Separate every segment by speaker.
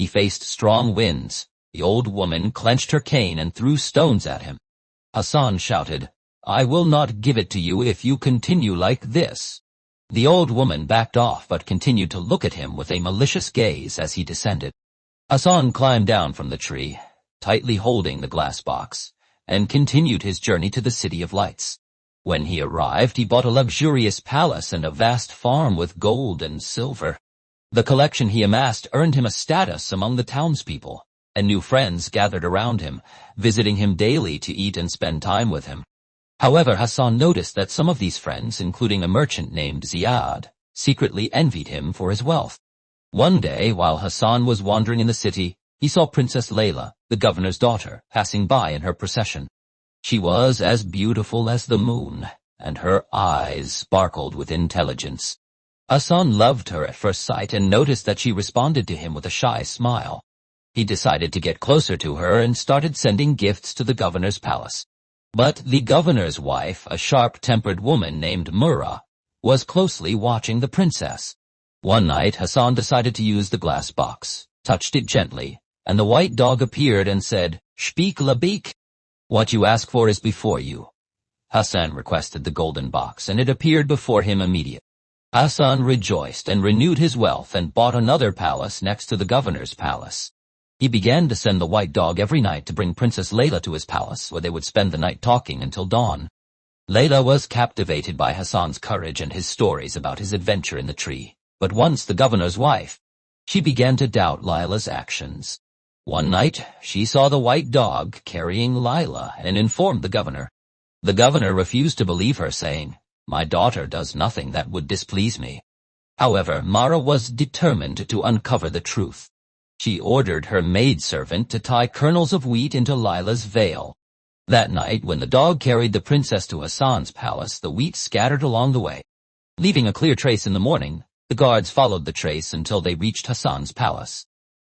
Speaker 1: He faced strong winds. The old woman clenched her cane and threw stones at him. Hassan shouted, "I will not give it to you if you continue like this." The old woman backed off but continued to look at him with a malicious gaze as he descended. Hassan climbed down from the tree, tightly holding the glass box, and continued his journey to the City of Lights. When he arrived, he bought a luxurious palace and a vast farm with gold and silver. The collection he amassed earned him a status among the townspeople, and new friends gathered around him, visiting him daily to eat and spend time with him. However, Hassan noticed that some of these friends, including a merchant named Ziyad, secretly envied him for his wealth. One day, while Hassan was wandering in the city, he saw Princess Layla, the governor's daughter, passing by in her procession. She was as beautiful as the moon, and her eyes sparkled with intelligence. Hassan loved her at first sight and noticed that she responded to him with a shy smile. He decided to get closer to her and started sending gifts to the governor's palace. But the governor's wife, a sharp-tempered woman named Murrah, was closely watching the princess. One night, Hassan decided to use the glass box, touched it gently, and the white dog appeared and said, "Speak labik." "What you ask for is before you." Hassan requested the golden box, and it appeared before him immediately. Hassan rejoiced and renewed his wealth and bought another palace next to the governor's palace. He began to send the white dog every night to bring Princess Layla to his palace, where they would spend the night talking until dawn. Layla was captivated by Hassan's courage and his stories about his adventure in the tree. But once the governor's wife, she began to doubt Layla's actions. One night, she saw the white dog carrying Layla and informed the governor. The governor refused to believe her, saying, "My daughter does nothing that would displease me." However, Mara was determined to uncover the truth. She ordered her maidservant to tie kernels of wheat into Layla's veil. That night, when the dog carried the princess to Hassan's palace, the wheat scattered along the way. Leaving a clear trace in the morning, the guards followed the trace until they reached Hassan's palace.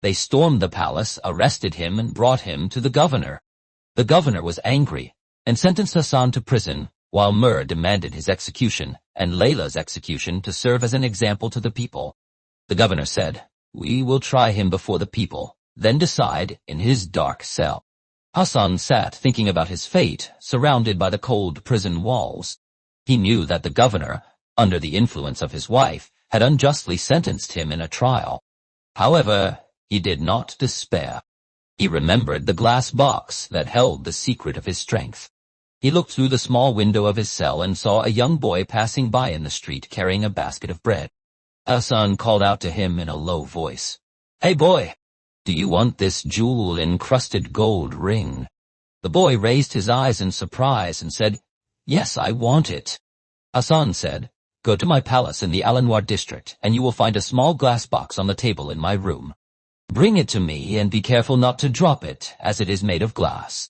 Speaker 1: They stormed the palace, arrested him, and brought him to the governor. The governor was angry and sentenced Hassan to prison, while Mur demanded his execution and Layla's execution to serve as an example to the people. The governor said, "We will try him before the people, then decide in his dark cell." Hassan sat thinking about his fate, surrounded by the cold prison walls. He knew that the governor, under the influence of his wife, had unjustly sentenced him in a trial. However, he did not despair. He remembered the glass box that held the secret of his strength. He looked through the small window of his cell and saw a young boy passing by in the street carrying a basket of bread. Hassan called out to him in a low voice, "Hey boy, do you want this jewel-encrusted gold ring?" The boy raised his eyes in surprise and said, "Yes, I want it." Hassan said, "Go to my palace in the Al-Anwar district, and you will find a small glass box on the table in my room. Bring it to me and be careful not to drop it, as it is made of glass."